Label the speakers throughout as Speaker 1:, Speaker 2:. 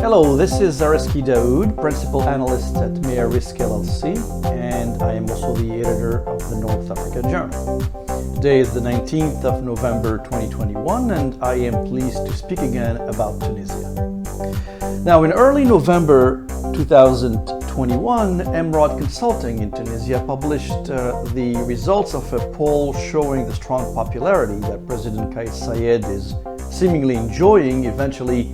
Speaker 1: Hello, this is Arezki Daoud, Principal Analyst at MEA Risk LLC, and I am also the editor of the North Africa Journal. Today is the 19th of November 2021, and I am pleased to speak again about Tunisia. Now, in early November 2021, Emerald Consulting in Tunisia published the results of a poll showing the strong popularity that President Kais Saied is seemingly enjoying, eventually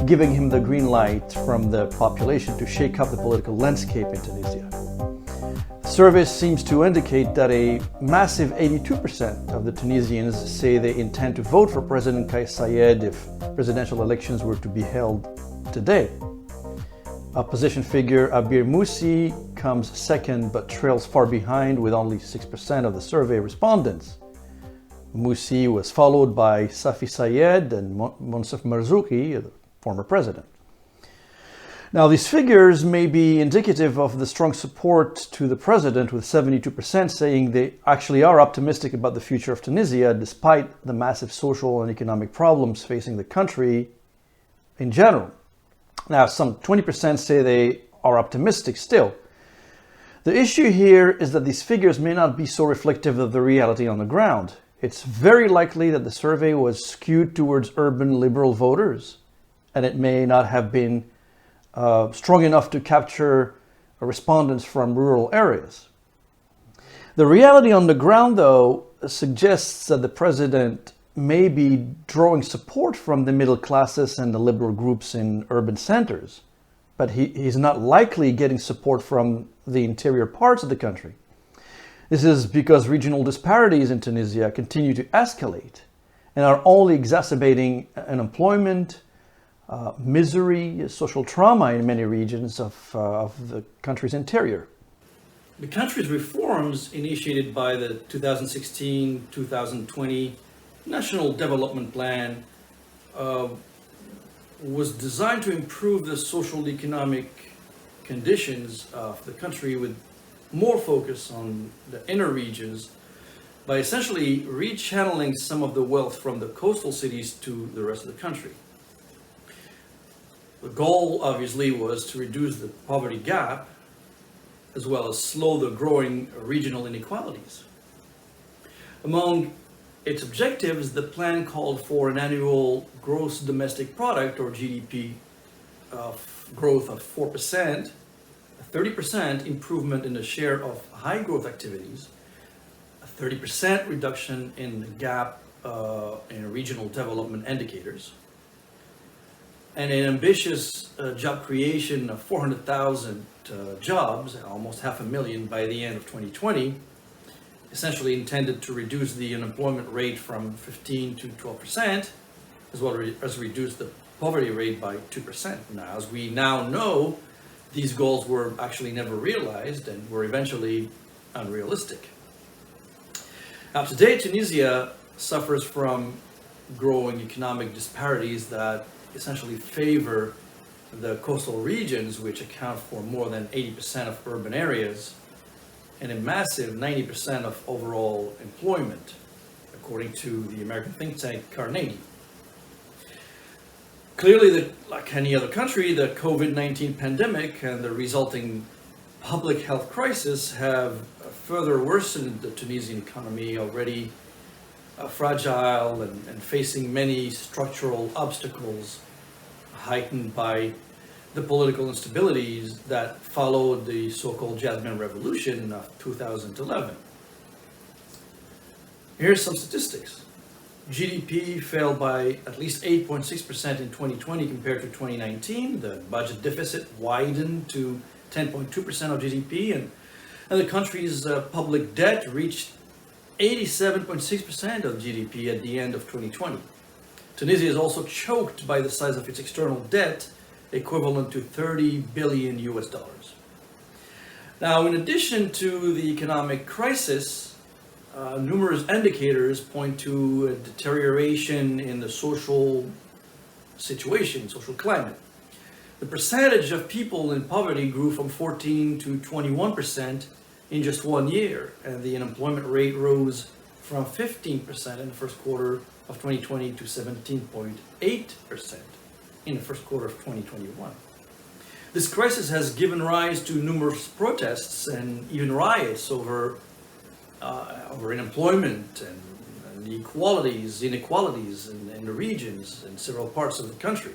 Speaker 1: giving him the green light from the population to shake up the political landscape in Tunisia. The survey seems to indicate that a massive 82% of the Tunisians say they intend to vote for President Kais Saied if presidential elections were to be held today. Opposition figure Abir Moussi comes second but trails far behind with only 6% of the survey respondents. Moussi was followed by Safi Sayed and Monsef Marzouki, the former president. Now, these figures may be indicative of the strong support to the president, with 72% saying they actually are optimistic about the future of Tunisia despite the massive social and economic problems facing the country in general. Now, some 20% say they are optimistic still. The issue here is that these figures may not be so reflective of the reality on the ground. It's very likely that the survey was skewed towards urban liberal voters, and it may not have been strong enough to capture respondents from rural areas. The reality on the ground, though, suggests that the president may be drawing support from the middle classes and the liberal groups in urban centers, but he's not likely getting support from the interior parts of the country. This is because regional disparities in Tunisia continue to escalate and are only exacerbating unemployment, misery, social trauma in many regions of the country's interior.
Speaker 2: The country's reforms initiated by the 2016-2020 National Development Plan was designed to improve the social and economic conditions of the country with more focus on the inner regions by essentially rechanneling some of the wealth from the coastal cities to the rest of the country. The goal, obviously, was to reduce the poverty gap as well as slow the growing regional inequalities. Among its objectives, the plan called for an annual gross domestic product, or GDP, growth of 4%, a 30% improvement in the share of high growth activities, a 30% reduction in the gap in regional development indicators, and an ambitious job creation of 400,000 jobs, almost 500,000 by the end of 2020, essentially intended to reduce the unemployment rate from 15 to 12%, as well as reduce the poverty rate by 2%. Now, as we now know, these goals were actually never realized and were eventually unrealistic. Now, today, Tunisia suffers from growing economic disparities that essentially favor the coastal regions, which account for more than 80% of urban areas and a massive 90% of overall employment, according to the American think tank Carnegie. Clearly, like any other country, the COVID-19 pandemic and the resulting public health crisis have further worsened the Tunisian economy, already fragile and facing many structural obstacles, heightened by the political instabilities that followed the so-called Jasmine Revolution of 2011. Here's some statistics. GDP fell by at least 8.6% in 2020 compared to 2019. The budget deficit widened to 10.2% of GDP, and the country's public debt reached 87.6% of GDP at the end of 2020. Tunisia is also choked by the size of its external debt, equivalent to $30 billion US. Now, in addition to the economic crisis, numerous indicators point to a deterioration in the social situation, social climate. The percentage of people in poverty grew from 14 to 21% in just 1 year, and the unemployment rate rose from 15% in the first quarter of 2020 to 17.8%. in the first quarter of 2021. This crisis has given rise to numerous protests and even riots over unemployment and inequalities in the regions in several parts of the country.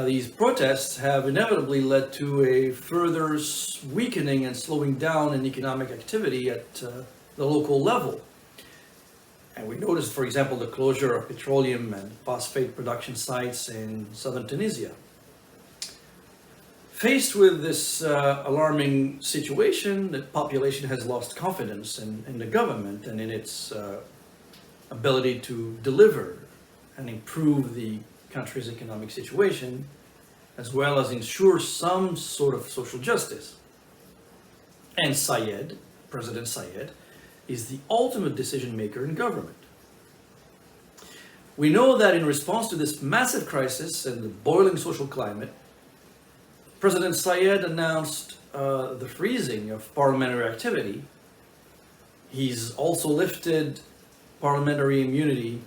Speaker 2: These protests have inevitably led to a further weakening and slowing down in economic activity at the local level. And we noticed, for example, the closure of petroleum and phosphate production sites in southern Tunisia. Faced with this alarming situation, the population has lost confidence in the government and in its ability to deliver and improve the country's economic situation, as well as ensure some sort of social justice. And President Sayed, is the ultimate decision maker in government. We know that in response to this massive crisis and the boiling social climate, President Sayed announced the freezing of parliamentary activity. He's also lifted parliamentary immunity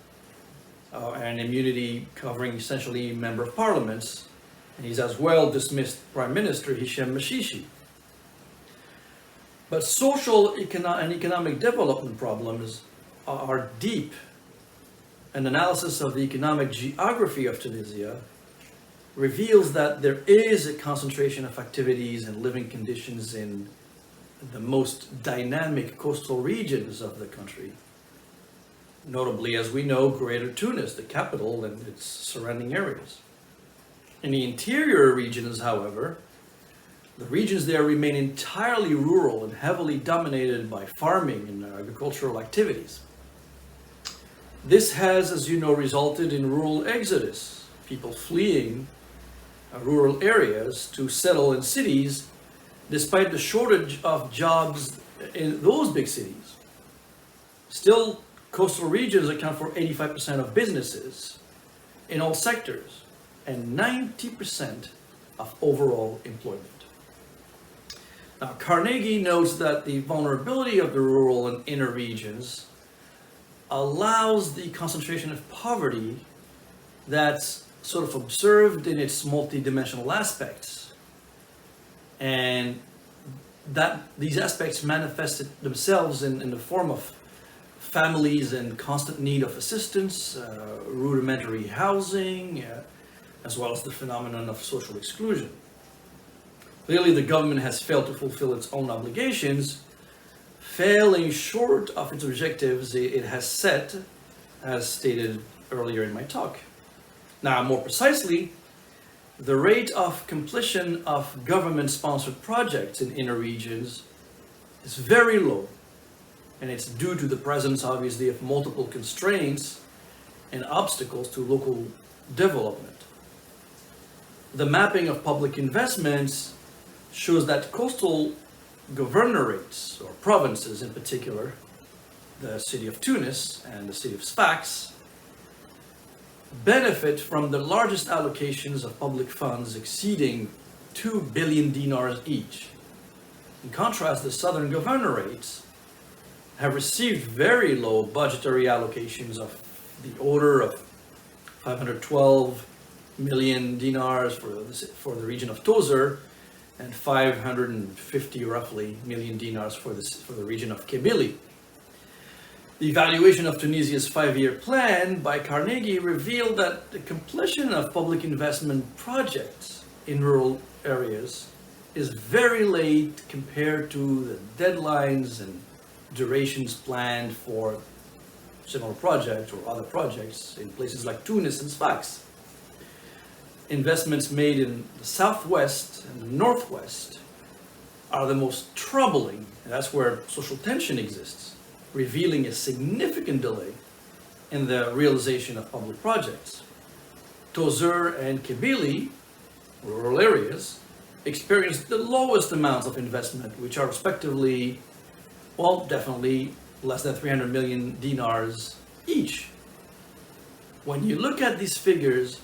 Speaker 2: and immunity covering essentially member of parliaments. And he's as well dismissed Prime Minister Hisham Mashishi. But social and economic development problems are deep. An analysis of the economic geography of Tunisia reveals that there is a concentration of activities and living conditions in the most dynamic coastal regions of the country. Notably, as we know, Greater Tunis, the capital, and its surrounding areas. In the interior regions, however, the regions there remain entirely rural and heavily dominated by farming and agricultural activities. This has, as you know, resulted in rural exodus, people fleeing rural areas to settle in cities despite the shortage of jobs in those big cities. Still, coastal regions account for 85% of businesses in all sectors and 90% of overall employment. Now, Carnegie notes that the vulnerability of the rural and inner regions allows the concentration of poverty that's sort of observed in its multidimensional aspects, and that these aspects manifest themselves in the form of families in constant need of assistance, rudimentary housing, as well as the phenomenon of social exclusion. Clearly, the government has failed to fulfill its own obligations, failing short of its objectives it has set, as stated earlier in my talk. Now, more precisely, the rate of completion of government-sponsored projects in inner regions is very low, and it's due to the presence, obviously, of multiple constraints and obstacles to local development. The mapping of public investments shows that coastal governorates, or provinces in particular, the city of Tunis and the city of Sfax, benefit from the largest allocations of public funds exceeding 2 billion dinars each. In contrast, the southern governorates have received very low budgetary allocations of the order of 512 million dinars for the region of Tozeur and 550 roughly million dinars for the region of Kabylie. The evaluation of Tunisia's 5-year plan by Carnegie revealed that the completion of public investment projects in rural areas is very late compared to the deadlines and durations planned for similar projects or other projects in places like Tunis and Sfax. Investments made in the southwest and the northwest are the most troubling, and that's where social tension exists, revealing a significant delay in the realization of public projects. Tozeur and Kabylie, rural areas, experienced the lowest amounts of investment, which are respectively, well, definitely less than 300 million dinars each. When you look at these figures,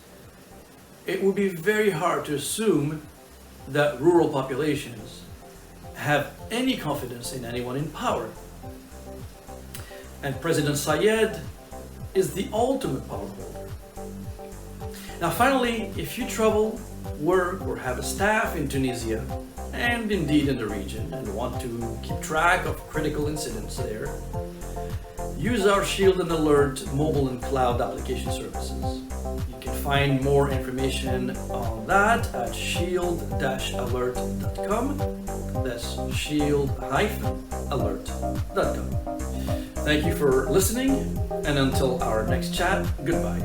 Speaker 2: it would be very hard to assume that rural populations have any confidence in anyone in power. And President Sayed is the ultimate power holder. Now finally, if you travel, work, or have a staff in Tunisia, and indeed in the region, and want to keep track of critical incidents there, use our Shield and Alert mobile and cloud application services. You can find more information on that at shield-alert.com. That's shield-alert.com. Thank you for listening, and until our next chat, goodbye.